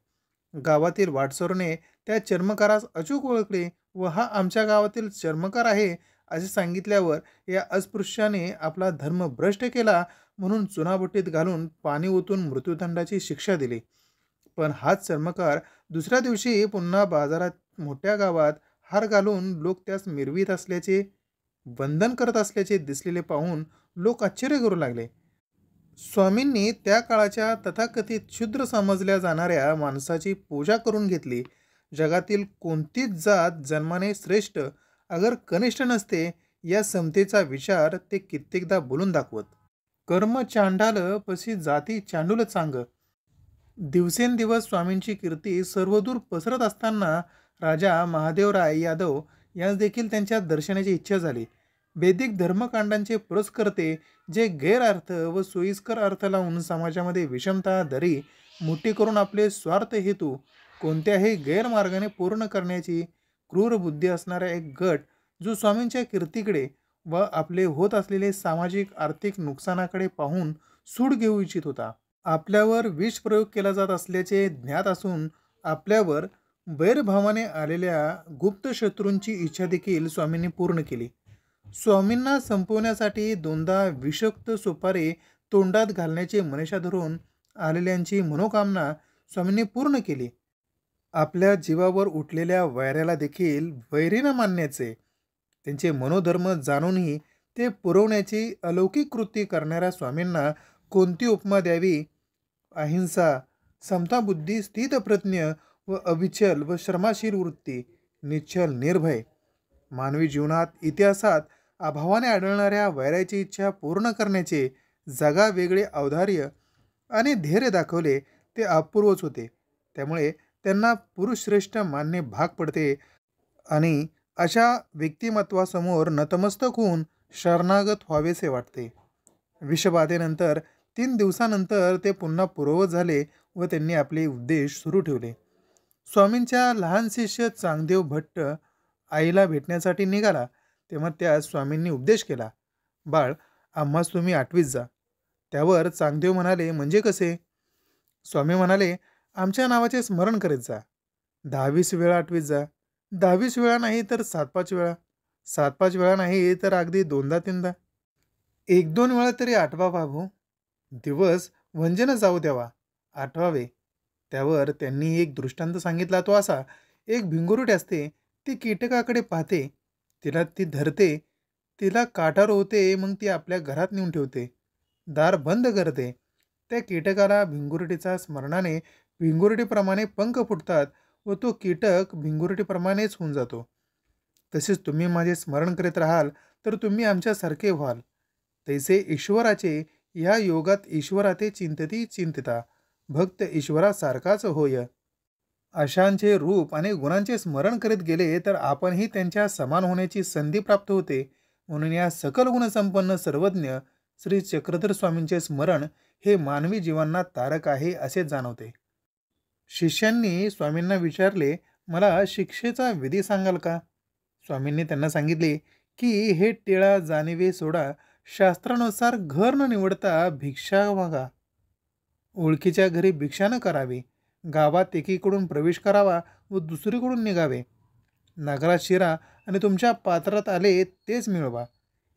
A: गावातील वाटसरूने त्या चर्मकारास अचूक ओळखले व हा आमच्या गावातील चर्मकार आहे असे सांगितल्यावर या अस्पृश्याने आपला धर्म भ्रष्ट केला म्हणून चुनाबुट्टीत घालून पाणी ओतून मृत्यूदंडाची शिक्षा दिली. पण हाच चर्मकार दुसऱ्या दिवशी पुन्हा बाजारात मोठ्या गावात हार घालून लोक त्यास मिरवीत असल्याचे, वंदन करत असल्याचे दिसलेले पाहून लोक आश्चर्य करू लागले. स्वामींनी त्या काळाच्या तथाकथित क्षुद्र समजल्या जाणाऱ्या माणसाची पूजा करून घेतली. जगातील कोणतीच जात जन्माने श्रेष्ठ अगर कनिष्ठ नसते या समतेचा विचार ते कित्येकदा बोलून दाखवत. कर्म चांडाल पशी जाती चांडूल चांग. दिवसेंदिवस स्वामींची कीर्ती सर्वदूर पसरत असताना राजा महादेवराय यादव यांस देखील त्यांच्या दर्शनाची इच्छा झाली. वैदिक धर्मकांडांचे पुरस्कर्ते जे गैरअर्थ व सोयीस्कर अर्थ लावून समाजामध्ये विषमता दरी मोठी करून आपले स्वार्थ हेतू कोणत्याही गैरमार्गाने पूर्ण करण्याची क्रूर बुद्धी असणारा एक गट जो स्वामींच्या कीर्तीकडे व आपले होत असलेले सामाजिक आर्थिक नुकसानाकडे पाहून सूड घेऊ इच्छित होता. आपल्यावर विष प्रयोग केला जात असल्याचे ज्ञात असून आपल्यावर वैरभावाने आलेल्या गुप्त शत्रूंची इच्छा देखील स्वामींनी पूर्ण केली. स्वामींना संपवण्यासाठी 2दा विषक्त सुपारी तोंडात घालण्याची मनीषा धरून आलेल्यांची मनोकामना स्वामींनी पूर्ण केली. आपल्या जीवावर उठलेल्या वैऱ्याला देखील वैरी न मानण्याचे, त्यांचे मनोधर्म जाणूनही ते पुरवण्याची अलौकिक कृती करणाऱ्या स्वामींना कोणती उपमा द्यावी? अहिंसा, समताबुद्धी, स्थितप्रज्ञ व अविचल व श्रमाशील वृत्ती, निश्चल निर्भय. मानवी जीवनात इतिहासात अभावाने आढळणाऱ्या वैराची इच्छा पूर्ण करण्याचे जगावेगळे औदार्य आणि धैर्य दाखवले ते अपूर्वच होते. त्यामुळे त्यांना पुरुषश्रेष्ठ मानणे भाग पडते आणि अशा व्यक्तिमत्वासमोर नतमस्तक होऊन शरणागत व्हावेसे वाटते. विषबाधेनंतर 3 दिवसानंतर ते पुन्हा पूर्ववत झाले व त्यांनी आपले उपदेश सुरू ठेवले. स्वामींच्या लहान शिष्य चांगदेव भट्ट आईला भेटण्यासाठी निघाला तेव्हा त्यास स्वामींनी उपदेश केला. बाळ, आम्हास तुम्ही 8वीत जा. त्यावर चांगदेव म्हणाले, म्हणजे कसे? स्वामी म्हणाले, आमच्या नावाचे स्मरण करीत जा. 10-20 वेळा 8वीत जा. 10-20 वेळा नाही तर 7-5 वेळा. 7-5 वेळा नाही तर अगदी 2दा-3दा. 1-2 वेळा तरी आठवा बाबू. दिवस वंजन जाऊ द्यावा, आठवावे. त्यावर त्यांनी एक दृष्टांत सांगितला, तो असा. एक भिंगुरुट असते, ती कीटकाकडे पाहते, तिला ती धरते, तिला काटार होते, मग ती आपल्या घरात नेऊन ठेवते, दार बंद करते. त्या कीटकाला भिंगुरटीचा स्मरणाने भिंगुरटीप्रमाणे पंख फुटतात व तो कीटक भिंगुरटीप्रमाणेच होऊन जातो. तसेच तुम्ही माझे स्मरण करीत राहाल तर तुम्ही आमच्यासारखे व्हाल. तैसे ईश्वराचे या योगात ईश्वराते चिंतती चिंतिता, भक्त ईश्वरासारखाच होय. अशांचे रूप आणि गुणांचे स्मरण करीत गेले तर आपणही त्यांच्या समान होण्याची संधी प्राप्त होते. म्हणून या सकल गुणसंपन्न सर्वज्ञ श्री चक्रधर स्वामींचे स्मरण हे मानवी जीवनात तारक आहे असे जाणवते. शिष्यांनी स्वामींना विचारले, मला शिक्षेचा विधी सांगाल का? स्वामींनी त्यांना सांगितले की हे टिळा जाणीवे सोडा, शास्त्रानुसार घर न निवडता भिक्षा मागा. ओळखीच्या घरी भिक्षा न करावी. गावात एकीकडून प्रवेश करावा व दुसरीकडून निघावे. नगरात शिरा आणि तुमच्या पात्रात आले तेच मिळवा.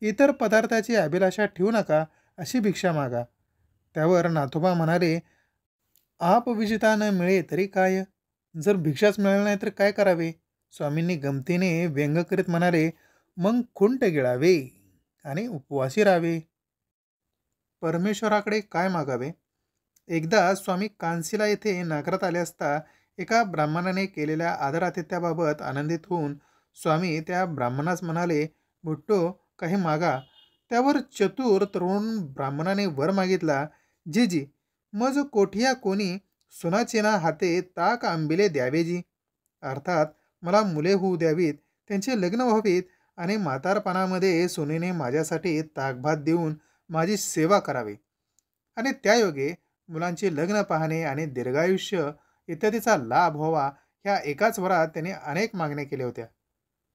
A: इतर पदार्थाची अभिलाषा ठेवू नका, अशी भिक्षा मागा. त्यावर नाथोबा म्हणाले, आप विजिता न मिळे तरी काय? जर भिक्षाच मिळाली नाही तर काय करावे? स्वामींनी गमतीने व्यंग करीत म्हणाले, मग खुंट गिळावे आणि उपवासी राहावे. परमेश्वराकडे काय मागावे? एकदा स्वामी कांसीला येथे नगरात आले असता एका ब्राह्मणाने केलेल्या आदरातिथ्याबाबत आनंदित होऊन स्वामी त्या ब्राह्मणास म्हणाले, भुट्टो, काही मागा. त्यावर चतुर तरुण ब्राह्मणाने वर मागितला, जी मज कोठिया कोणी सुनाचेना हाते ताक आंबिले द्यावे जी. अर्थात मला मुले होऊ द्यावीत, त्यांचे लग्न व्हावीत आणि म्हातारपणामध्ये सुनेने माझ्यासाठी ताकभात देऊन माझी सेवा करावी आणि त्यायोगे मुलांचे लग्न पाहणे आणि दीर्घायुष्य इत्यादीचा लाभ व्हावा. ह्या एकाच वरात त्याने अनेक मागण्या केल्या होत्या.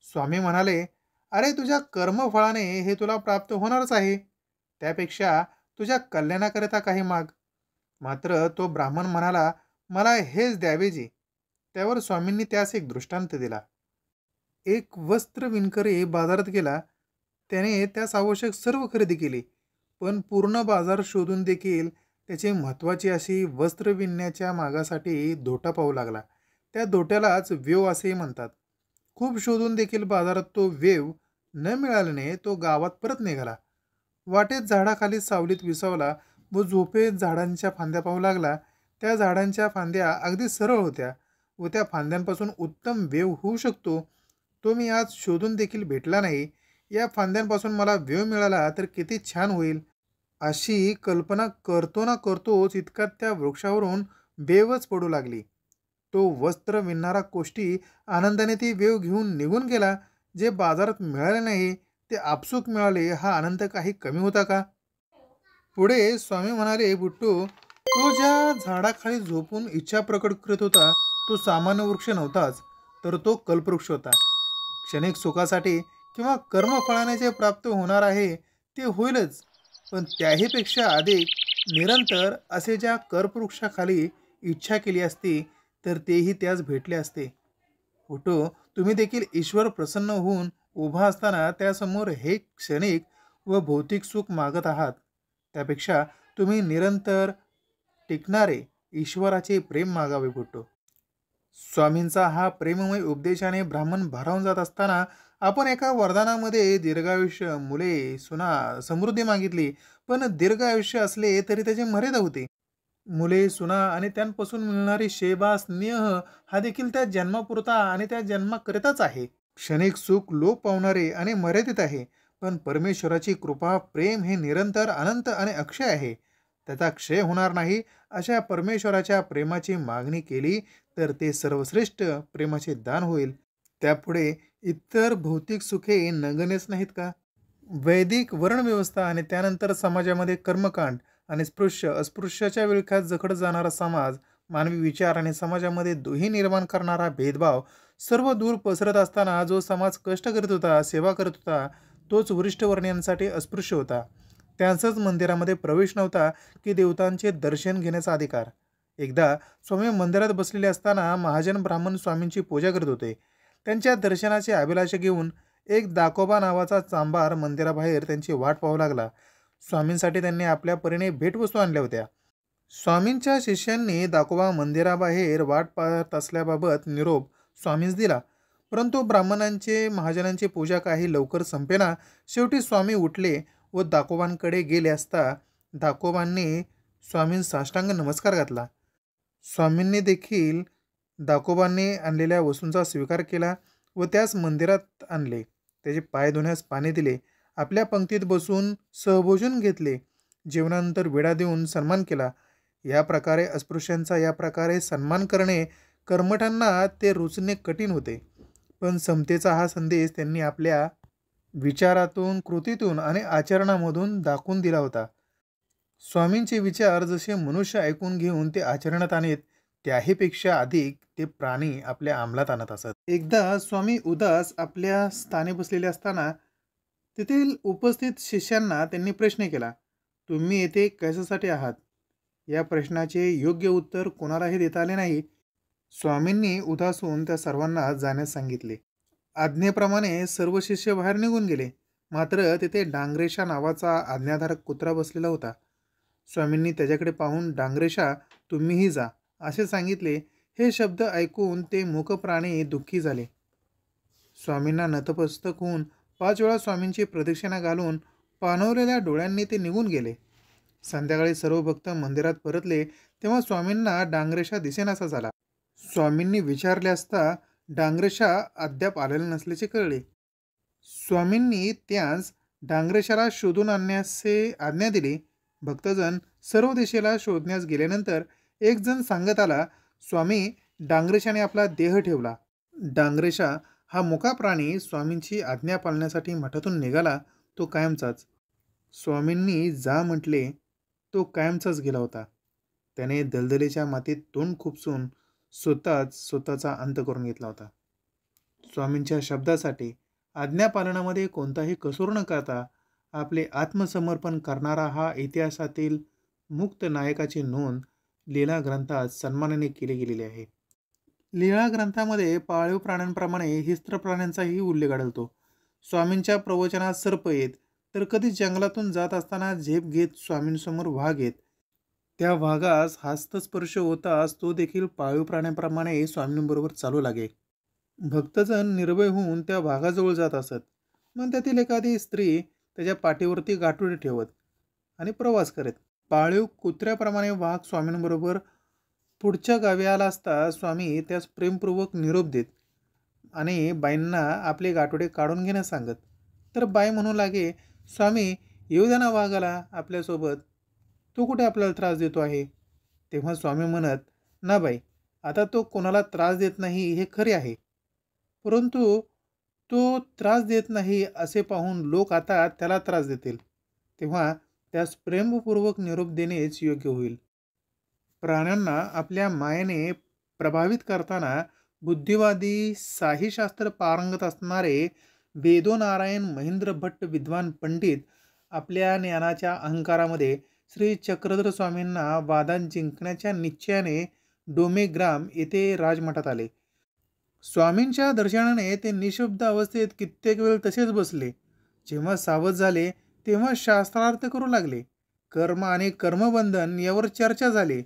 A: स्वामी म्हणाले, अरे तुझ्या कर्मफळाने हे तुला प्राप्त होणारच आहे, त्यापेक्षा तुझ्या कल्याणाकरिता काही माग. मात्र तो ब्राह्मण म्हणाला, मला हेच द्यावे जी. त्यावर स्वामींनी त्यास एक दृष्टांत दिला. एक वस्त्र विणकरी बाजारात गेला. त्याने त्यास आवश्यक सर्व खरेदी केली, पण पूर्ण बाजार शोधून देखील त्याची महत्त्वाची अशी वस्त्र विणण्याच्या मागासाठी धोटा पाहू लागला. त्या धोट्यालाच वेव असेही म्हणतात. खूप शोधून देखील बाजारात तो वेव न मिळाल्याने तो गावात परत निघाला. वाटेत झाडाखाली सावलीत विसावला व झोपेत झाडांच्या फांद्या पाहू लागला. त्या झाडांच्या फांद्या अगदी सरळ होत्या व त्या फांद्यांपासून उत्तम वेव होऊ शकतो तो मी आज शोधून देखील भेटला नाही. या फांद्यांपासून मला वेव मिळाला तर किती छान होईल, अशी कल्पना करतो ना करतोच इतक्यात त्या वृक्षावरून वेवच पडू लागली. तो वस्त्र विणणारा कोष्टी आनंदाने ती वेव घेऊन निघून गेला. जे बाजारात मिळाले नाही ते आपसूक मिळाले, हा आनंद काही कमी होता का? पुढे स्वामी म्हणाले, बुट्टू, तो ज्या झाडाखाली झोपून इच्छा प्रकट करत होता तो सामान्य वृक्ष नव्हताच, तर तो कल्पवृक्ष होता. क्षणिक सुखासाठी किंवा कर्मफळाने जे प्राप्त होणार आहे ते होईलच, पण त्याहीपेक्षा अधिक निरंतर असे ज्या कल्पवृक्षाखाली इच्छा केली असती तर तेही त्यास भेटले असते. फोटो, तुम्ही देखील ईश्वर प्रसन्न होऊन उभा असताना त्यासमोर हे क्षणिक व भौतिक सुख मागत आहात. त्यापेक्षा तुम्ही निरंतर टिकणारे ईश्वराचे प्रेम मागावे फोटो. स्वामींचा हा प्रेममय उपदेशाने ब्राह्मण भारावून जात असताना आपण एका वरदानामध्ये दीर्घायुष्य, मुले, सुना, समृद्धी मागितली, पण दीर्घ आयुष्य असले तरी त्याची मर्यादा होती. मुले, सुना आणि त्यांपासून मिळणारी शेबा, स्नेह हा देखील त्या जन्मापुरता आणि त्या जन्माकरिताच आहे. क्षणिक सुख लोप पावणारे आणि मर्यादित आहे, पण परमेश्वराची कृपा, प्रेम हे निरंतर, अनंत आणि अक्षय आहे. त्याचा क्षय होणार नाही अशा परमेश्वराच्या प्रेमाची मागणी केली तर ते सर्वश्रेष्ठ प्रेमाचे दान होईल. त्यापुढे इतर भौतिक सुखे नगण्यच नाहीत का? वैदिक वर्णव्यवस्था आणि त्यानंतर समाजामध्ये कर्मकांड आणि स्पृश्य अस्पृश्याच्या विळख्यात जखड जाणारा समाज, मानवी विचार आणि समाजामध्ये दुही निर्माण करणारा भेदभाव सर्व दूर पसरत असताना जो समाज कष्ट करीत होता, सेवा करत होता, तोच वरिष्ठ वर्णीयांसाठी अस्पृश्य होता. त्यांचाच मंदिरामध्ये प्रवेश नव्हता की देवतांचे दर्शन घेण्याचा अधिकार. एकदा स्वामी मंदिरात बसलेले असताना महाजन ब्राह्मण स्वामींची पूजा करत होते. त्यांच्या दर्शनाची अभिलाषा घेऊन एक दाकोबा नावाचा चांभार मंदिराबाहेर त्यांची वाट पाहू लागला. स्वामींसाठी त्यांनी आपल्या परीने भेटवस्तू आणल्या होत्या. स्वामींच्या शिष्यांनी दाकोबा मंदिराबाहेर वाट पाहत असल्याबाबत निरोप स्वामींस दिला. परंतु ब्राह्मणांचे महाजनांची पूजा काही लवकर संपेना. शेवटी स्वामी उठले व दाकोबांकडे गेले असता दाकोबांनी स्वामींस साष्टांग नमस्कार घातला. स्वामींनी देखील दाकोबांनी आणलेल्या वस्तूंचा स्वीकार केला व त्यास मंदिरात आणले. त्याचे पाय धुण्यास पाणी दिले. आपल्या पंक्तीत बसून सहभोजन घेतले. जेवणानंतर विडा देऊन सन्मान केला. या प्रकारे अस्पृश्यांचा या प्रकारे सन्मान करणे कर्मठांना ते रुचणे कठीण होते. पण समतेचा हा संदेश त्यांनी आपल्या विचारातून, कृतीतून आणि आचरणामधून दाखवून दिला होता. स्वामींचे विचार जसे मनुष्य ऐकून घेऊन ते आचरणात आणत, त्याहीपेक्षा अधिक ते प्राणी आपल्या अंमलात आणत असत. एकदा स्वामी उदास आपल्या स्थानी बसलेले असताना तेथील उपस्थित शिष्यांना त्यांनी प्रश्न केला, तुम्ही येथे कशासाठी आहात? या प्रश्नाचे योग्य उत्तर कोणालाही देता आले नाही. स्वामींनी उदास होऊन त्या सर्वांना जाण्यास सांगितले. आज्ञेप्रमाणे सर्व शिष्य बाहेर निघून गेले. मात्र तेथे डांगरेशा नावाचा आज्ञाधारक कुत्रा बसलेला होता. स्वामींनी त्याच्याकडे पाहून, डांगरेशा, तुम्हीही जा असे सांगितले. हे शब्द ऐकून ते मूक प्राणी दुःखी झाले. स्वामींना नतमस्तक होऊन 5 वेळा स्वामींची प्रदक्षिणा घालून पाणवलेल्या डोळ्यांनी ते निघून गेले. संध्याकाळी सर्व भक्त मंदिरात परतले तेव्हा स्वामींना डांगरेशा दिसेनासा झाला. स्वामींनी विचारले असता डांगरेशा अद्याप आलेला नसल्याचे कळले. स्वामींनी त्यास डांगरेशाला शोधून आणण्याचे आज्ञा दिली. भक्तजन सर्व दिशेला शोधण्यास गेल्यानंतर एक जण सांगत आला, स्वामी, डांगरेशाने आपला देह ठेवला. डांगरेशा हा मुका प्राणी स्वामींची आज्ञा पाळण्यासाठी मठातून निघाला. तो कायमचाच. स्वामींनी जा म्हटले तो कायमचाच गेला होता. त्याने दलदलीच्या मातीत तोंड खुपसून स्वतःचा अंत करून घेतला होता. स्वामींच्या शब्दासाठी आज्ञापालनामध्ये कोणताही कसूर न करता आपले आत्मसमर्पण करणारा हा इतिहासातील मुक्त नायकाची नोंद लीला ग्रंथात सन्मानाने केली गेलेली आहे. लीला ग्रंथामध्ये पाळीव प्राण्यांप्रमाणे हिस्त्र प्राण्यांचाही उल्लेख आढळतो. स्वामींच्या प्रवचनात सर्प येत, तर कधी जंगलातून जात असताना झेप घेत स्वामींसमोर वाघ येत. त्या वाघास हस्तस्पर्श होताच तो देखील पाळीव प्राण्यांप्रमाणे स्वामींबरोबर चालू लागे. भक्तजन निर्भय होऊन त्या वाघाजवळ जात असत. मग त्यातील एखादी स्त्री त्याच्या पाठीवरती गाठोडे ठेवत आणि प्रवास करत. पाळीव कुत्र्याप्रमाणे वाघ स्वामींबरोबर पुढच्या गावी आला असता स्वामी त्यास प्रेमपूर्वक निरोप देत आणि बाईंना आपले गाठोडे काढून घेण्यास सांगत. तर बाई म्हणू लागे, स्वामी, येऊ द्या ना वाघाला आपल्यासोबत, तो कुठे आपल्याला त्रास देतो आहे. तेव्हा स्वामी म्हणत, ना बाई, आता तो कोणाला त्रास देत नाही हे खरे आहे, परंतु तो त्रास देत नाही असे पाहून लोक आता त्याला त्रास देतील, तेव्हा त्यास प्रेमपूर्वक निरोप देणेच योग्य होईल. प्राण्यांना आपल्या मायेने प्रभावित करताना बुद्धिवादी, साहीशास्त्र पारंगत असणारे वेदोनारायण महेंद्र भट्ट विद्वान पंडित आपल्या ज्ञानाच्या अहंकारामध्ये श्री चक्रधर स्वामींना वादात जिंकण्याच्या निश्चयाने डोमेग्राम येथे राजमठात आले. स्वामींच्या दर्शनाने ते निशब्द अवस्थेत कित्येक वेळ तसेच बसले. जेव्हा सावध झाले तेव्हा शास्त्रार्थ करू लागले. कर्म आणि कर्मबंधन यावर चर्चा झाली.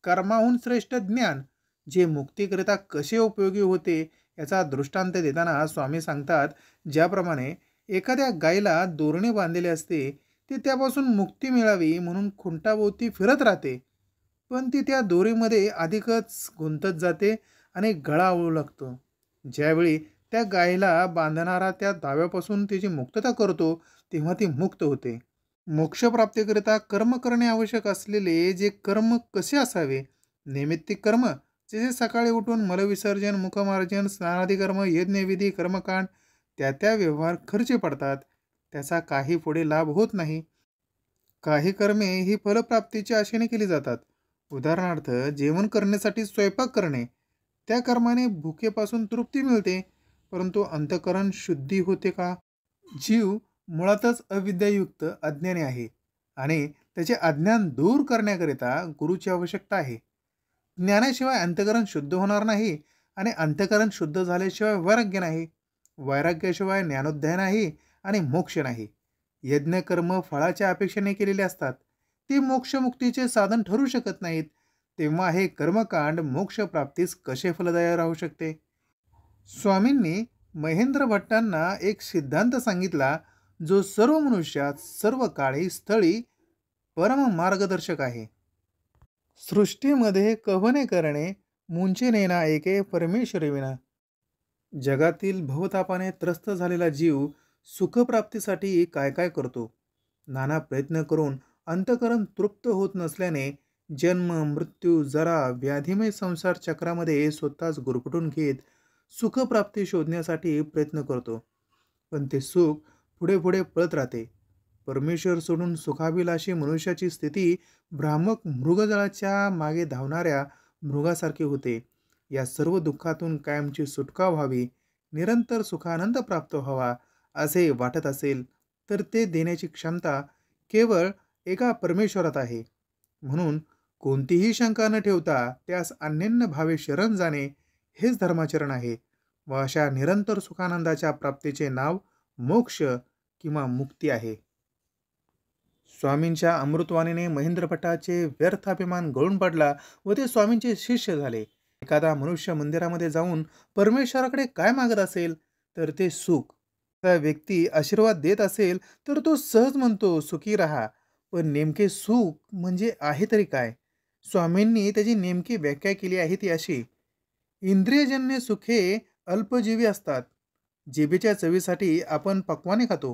A: कर्माहून श्रेष्ठ ज्ञान, जे मुक्तीकरिता कसे उपयोगी होते याचा दृष्टांत देताना स्वामी सांगतात, ज्याप्रमाणे एखाद्या गायीला दोरणे बांधलेले असते, ते त्यापासून मुक्ती मिळावी म्हणून खुंटाभोवती फिरत राहते, पण ती त्या दोरीमध्ये अधिकच गुंतत जाते आणि गळा आवळू लागतो. ज्यावेळी त्या गायीला बांधणारा त्या दाव्यापासून तिची मुक्तता करतो तेव्हा ती मुक्त होते. मोक्षप्राप्तीकरिता कर्म करणे आवश्यक असलेले जे कर्म कसे असावे, नैमित्तिक कर्म जसे सकाळी उठून मलविसर्जन, मुखमार्जन, स्नानादी कर्म, यज्ञविधी, कर्मकांड त्या त्या व्यवहार खर्ची पडतात, त्याचा काही पुढे लाभ होत नाही. काही कर्मे ही फलप्राप्तीच्या आशेने केली जातात. उदाहरणार्थ, जेवण करण्यासाठी स्वयंपाक करणे, त्या कर्माने भुकेपासून तृप्ती मिळते, परंतु अंतःकरण शुद्धी होते का? जीव मुळातच अविद्यायुक्त अज्ञानी आहे आणि त्याचे अज्ञान दूर करण्याकरिता गुरुची आवश्यकता आहे. ज्ञानाशिवाय अंतःकरण शुद्ध होणार नाही आणि अंतःकरण शुद्ध झाल्याशिवाय वैराग्य नाही. वैराग्याशिवाय ज्ञानोदय नाही आणि मोक्ष नाही. यज्ञकर्म फळाच्या अपेक्षेने केलेले असतात, ते मोक्षमुक्तीचे साधन ठरू शकत नाहीत. तेव्हा हे कर्मकांड मोक्षप्राप्तीस कसे फलदायी राहू शकते? स्वामींनी महेंद्र भट्टांना एक सिद्धांत सांगितला, जो सर्व मनुष्यात सर्व काळी स्थळी परम मार्गदर्शक आहे. सृष्टीमध्ये कव्हणे करणे मुंचे नेना एके परमेश्वरीविना. जगातील भवतापाने त्रस्त झालेला जीव सुखप्राप्तीसाठी काय काय करतो? नाना प्रयत्न करून अंतःकरण तृप्त होत नसल्याने जन्म, मृत्यू, जरा, व्याधीमय संसार चक्रामध्ये स्वतःच गुरफटून घेत सुखप्राप्ती शोधण्यासाठी प्रयत्न करतो. पण ते सुख पुढे पुढे पळत राहते. परमेश्वर सोडून सुखाभिलाषी मनुष्याची स्थिती भ्रामक मृगजळाच्या मागे धावणाऱ्या मृगासारखी होते. या सर्व दुःखातून कायमची सुटका व्हावी, निरंतर सुखानंद प्राप्त व्हावा असे वाटत असेल तर ते देण्याची क्षमता केवळ एका परमेश्वरात आहे. म्हणून कोणतीही शंका न ठेवता त्यास अन्यन्य भावे शरण जाणे हेच धर्माचरण आहे व अशा निरंतर सुखानंदाच्या प्राप्तीचे नाव मोक्ष किंवा मुक्ती आहे. स्वामींच्या अमृतवाणीने महेंद्र भट्टाचे व्यर्थ अभिमान गळून पडला व ते स्वामींचे शिष्य झाले. एखादा मनुष्य मंदिरामध्ये जाऊन परमेश्वराकडे काय मागत असेल तर ते सुख. त्या व्यक्ती आशीर्वाद देत असेल तर तो सहज म्हणतो सुखी राहा. पण नेमके सुख म्हणजे आहे तरी काय? स्वामींनी त्याची नेमकी व्याख्या केली आहे ती अशी: इंद्रियजन्य सुखे अल्पजीवी असतात. जिभेच्या चवीसाठी आपण पक्वाने खातो.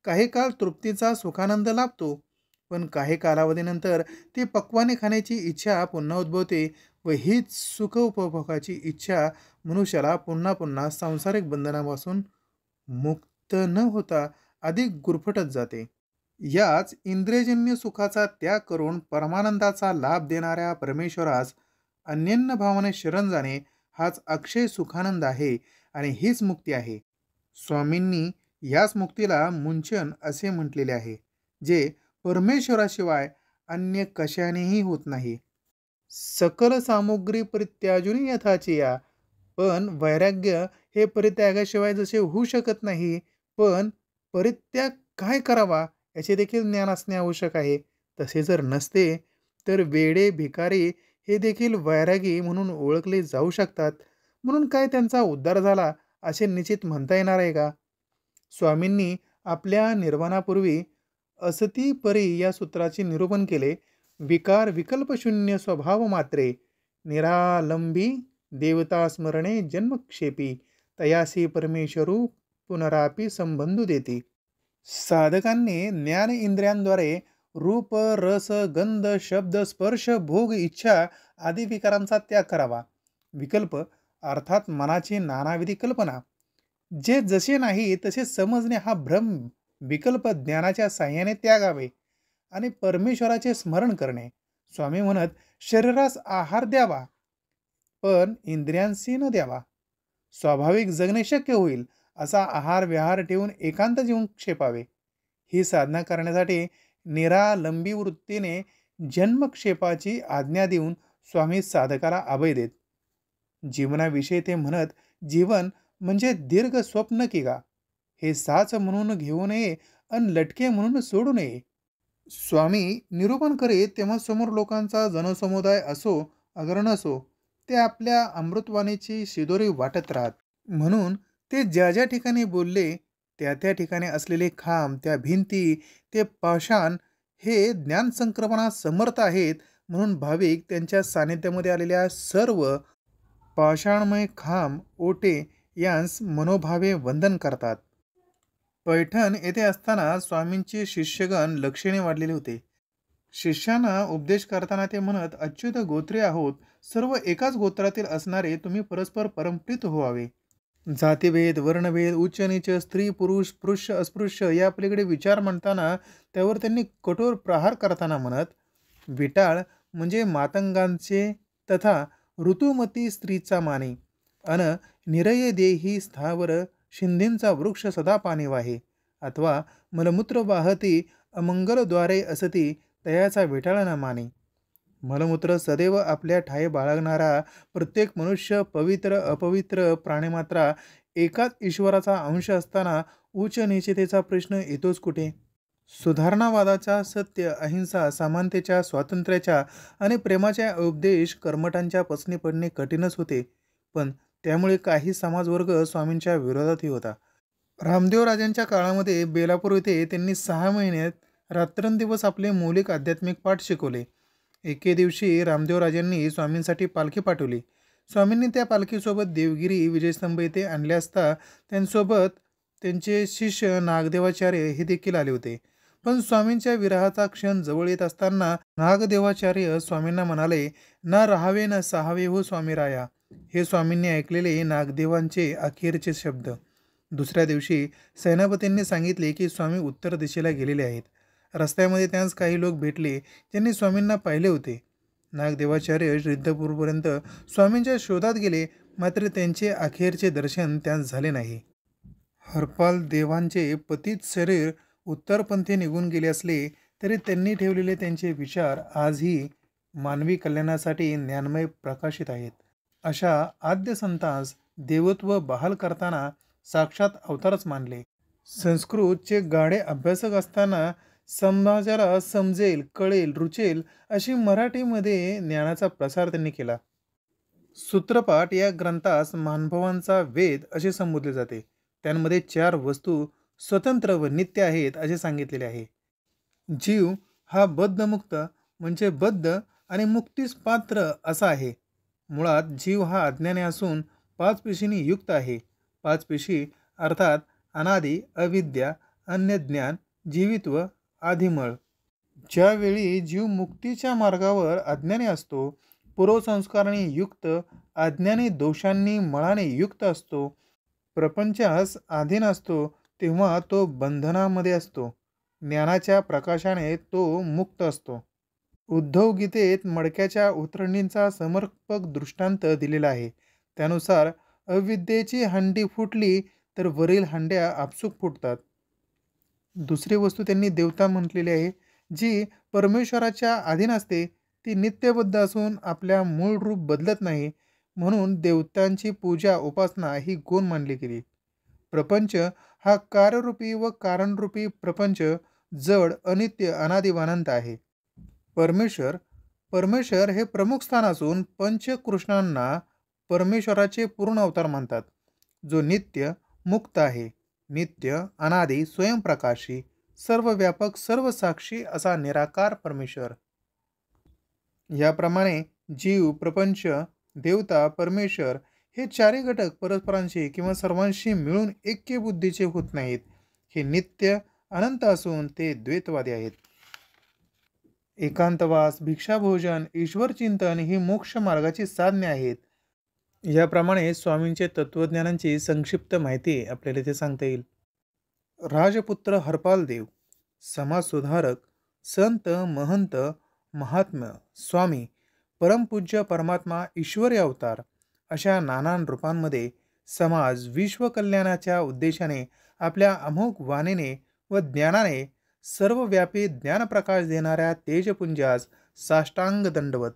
A: काही काळ तृप्तीचा सुखानंद लाभतो, पण काही कालावधीनंतर ते पक्वाने खाण्याची इच्छा पुन्हा उद्भवते व हीच सुख उपभोगाची इच्छा मनुष्याला पुन्हा पुन्हा सांसारिक बंधनापासून मुक्त न होता अधिक गुरफटत जाते. याच इंद्रियजन्य सुखाचा त्याग करून परमानंदाचा लाभ देणाऱ्या परमेश्वरास अन्यन्य भावाने शरण जाणे हाच अक्षय सुखानंद आहे आणि हीच मुक्ती आहे. स्वामींनी याच मुक्तीला मुंचन असे म्हटलेले आहे, जे परमेश्वराशिवाय अन्य कशानेही होत नाही. सकल सामुग्री परित्याजुनी यथाची या. पण वैराग्य हे परित्यागाशिवाय जसे होऊ शकत नाही, पण परित्याग काय करावा याचे देखील ज्ञान असणे आवश्यक आहे. तसे जर नसते तर वेडे, भिकारी हे देखील वैरागी म्हणून ओळखले जाऊ शकतात. म्हणून काय त्यांचा उद्धार झाला असे निश्चित म्हणता येणार आहे का? स्वामींनी आपल्या निर्वाणापूर्वी असती परी या सूत्राचे निरूपण केले. विकार विकल्पशून्य स्वभाव मात्रे निरालंबी देवता स्मरणे जन्मक्षेपी तयासी परमेश्वरू पुनरापी संबंधू देती. साधकांनी ज्ञान इंद्रियांद्वारे रूप, रस, गंध, शब्द, स्पर्श, भोग, इच्छा आदी विकारांचा त्याग करावा. विकल्प अर्थात मनाची नानाविधी कल्पना, जे जसे नाही तसे समजणे हा भ्रम विकल्प ज्ञानाच्या साह्याने त्यागावे आणि परमेश्वराचे स्मरण करणे. स्वामी म्हणत, शरीरास आहार द्यावा पण इंद्रियांशी न द्यावा. स्वाभाविक जगणे शक्य होईल असा आहार विहार ठेवून एकांत जीवन क्षेपावे. ही साधना करण्यासाठी निरालंबी वृत्तीने जन्मक्षेपाची आज्ञा देऊन स्वामी साधकाला अभय देत. जीवनाविषयी ते म्हणत, जीवन म्हणजे दीर्घ स्वप्न की गा, हे साच म्हणून घेऊ नये अन लटके म्हणून सोडू नये. स्वामी निरूपण करीत तेव्हा समोर लोकांचा जनसमुदाय असो अगर नसो, ते आपल्या अमृतवाणीची शिदोरी वाटत राहत. म्हणून ते ज्या ज्या ठिकाणी बोलले त्या त्या ठिकाणी असलेले खांब, त्या भिंती, ते पाषाण हे ज्ञानसंक्रमणात समर्थ आहेत. म्हणून भाविक त्यांच्या सानिध्यामध्ये आलेल्या सर्व पाषाणमय खांब, ओटे यांस मनोभावे वंदन करतात. पैठण येथे असताना स्वामींचे शिष्यगण लक्षणे वाढलेले होते. शिष्यांना उपदेश करताना ते म्हणत, अच्युत गोत्रे आहोत, सर्व एकाच गोत्रातील असणारे तुम्ही परस्पर परमप्रीत व्हावे. जातीभेद, वर्णभेद, उच्च नीच, स्त्री पुरुष, स्पृश्य अस्पृश्य या पलीकडे विचार म्हणताना त्यावर त्यांनी कठोर प्रहार करताना म्हणत, विटाळ म्हणजे मातंगांचे तथा ऋतुमती स्त्रीचा माने, अन निरय देही स्थावर शिंदींचा वृक्ष सदा पाणी वाहे, अथवा मलमूत्र वाहती अमंगलद्वारे असती तयाचा विटाळ न माने. मलमूत्र सदैव आपल्या ठाई बाळगणारा प्रत्येक मनुष्य पवित्र अपवित्र प्राणीमात्रा एकाच ईश्वराचा अंश असताना उच्च नीचतेचा प्रश्न येतोच कुठे? सुधारणावादाचा सत्य, अहिंसा, समानतेच्या, स्वातंत्र्याच्या आणि प्रेमाच्या उपदेश कर्मठांच्या पचनी पडणे कठीणच होते. पण त्यामुळे काही समाजवर्ग स्वामींच्या विरोधातही होता. रामदेव राजांच्या काळामध्ये बेलापूर येथे त्यांनी 6 महिन्यात रात्रंदिवस आपले मौलिक आध्यात्मिक पाठ शिकवले. एके दिवशी रामदेवराजांनी स्वामींसाठी पालखी पाठवली. स्वामींनी त्या पालखीसोबत देवगिरी विजयस्तंभ येथे आणले असता त्यांसोबत त्यांचे शिष्य नागदेवाचार्य हे देखील आले होते. पण स्वामींच्या विरहाचा क्षण जवळ येत असताना नागदेवाचार्य स्वामींना म्हणाले, ना राहावे न सहावे हो स्वामी राया. हे स्वामींनी ऐकलेले नागदेवांचे अखेरचे शब्द. दुसऱ्या दिवशी सेनापतींनी सांगितले की स्वामी उत्तर दिशेला गेलेले आहेत. रस्त्यामध्ये त्यांस काही लोक भेटले ज्यांनी स्वामींना पाहिले होते. नागदेवाचार्य रिद्धपूरपर्यंत स्वामींच्या शोधात गेले, मात्र त्यांचे अखेरचे दर्शन त्यांस झाले नाही. हरपाल देवांचे पतित शरीर उत्तरपंथी निघून गेले असले तरी त्यांनी ठेवलेले त्यांचे विचार आजही मानवी कल्याणासाठी ज्ञानमय प्रकाशित आहेत. अशा आद्य संतांस देवत्व बहाल करताना साक्षात अवतारच मानले. संस्कृतचे गाढे अभ्यासक असताना समाजाला समजेल, कळेल, रुचेल अशी मराठीमध्ये ज्ञानाचा प्रसार त्यांनी केला. सूत्रपाठ या ग्रंथास महानुभावांचा वेद असे संबोधले जाते. त्यांमध्ये 4 वस्तू स्वतंत्र व नित्य आहेत असे सांगितलेले आहे. जीव हा बद्धमुक्त म्हणजे बद्ध आणि मुक्तीस पात्र असा आहे. मुळात जीव हा अज्ञानी असून 5 पेशींनी युक्त आहे. 5 पेशी अर्थात अनादी, अविद्या, अन्यज्ञान, जीवित्व, आधिमळ. ज्यावेळी जीव मुक्तीच्या मार्गावर अज्ञानी असतो, पूर्वसंस्कारांनी युक्त, अज्ञानी दोषांनी मळाने युक्त असतो, प्रपंचास अधीन असतो, तेव्हा तो बंधनामध्ये असतो. ज्ञानाच्या प्रकाशाने तो मुक्त असतो. उद्धव गीतेत मडक्याच्या उतरणींचा समर्पक दृष्टांत दिलेला आहे. त्यानुसार अविद्येची हंडी फुटली तर वरील हंड्या आपसूक फुटतात. दुसरी वस्तू त्यांनी देवता म्हटलेली आहे, जी परमेश्वराच्या अधीन असते. ती नित्यबद्ध असून आपल्या मूळ रूप बदलत नाही, म्हणून देवतांची पूजा उपासना ही गुण मानली गेली. प्रपंच हा कार्यरूपी व कारणरूपी प्रपंच जड, अनित्य, अनादि अनंत आहे. परमेश्वर हे प्रमुख स्थान असून पंचकृष्णांना परमेश्वराचे पूर्ण अवतार मानतात. जो नित्य मुक्त आहे, नित्य, अनादि, स्वयंप्रकाशी, सर्वव्यापक, सर्वसाक्षी असा निराकार परमेश्वर. याप्रमाणे जीव, प्रपंच, देवता, परमेश्वर हे 4 घटक परस्परांशी किंवा सर्वांशी मिळून ऐक्य बुद्धीचे होत नाहीत. हे नित्य अनंत असून ते द्वैतवादी आहेत. एकांतवास, भिक्षाभोजन, ईश्वरचिंतन ही मोक्ष मार्गाची साधने आहेत. याप्रमाणे स्वामींचे तत्त्वज्ञानांची संक्षिप्त माहिती आपल्याला इथे सांगता येईल. राजपुत्र हरपाल देव, समाजसुधारक, संत, महंत, महात्मा, स्वामी, परमपूज्य परमात्मा, ईश्वरी अवतार अशा नाना रूपांमध्ये समाज विश्वकल्याणाच्या उद्देशाने आपल्या अमोघ वाणीने व ज्ञानाने सर्वव्यापी ज्ञानप्रकाश देणाऱ्या तेजपुंजास साष्टांग दंडवत.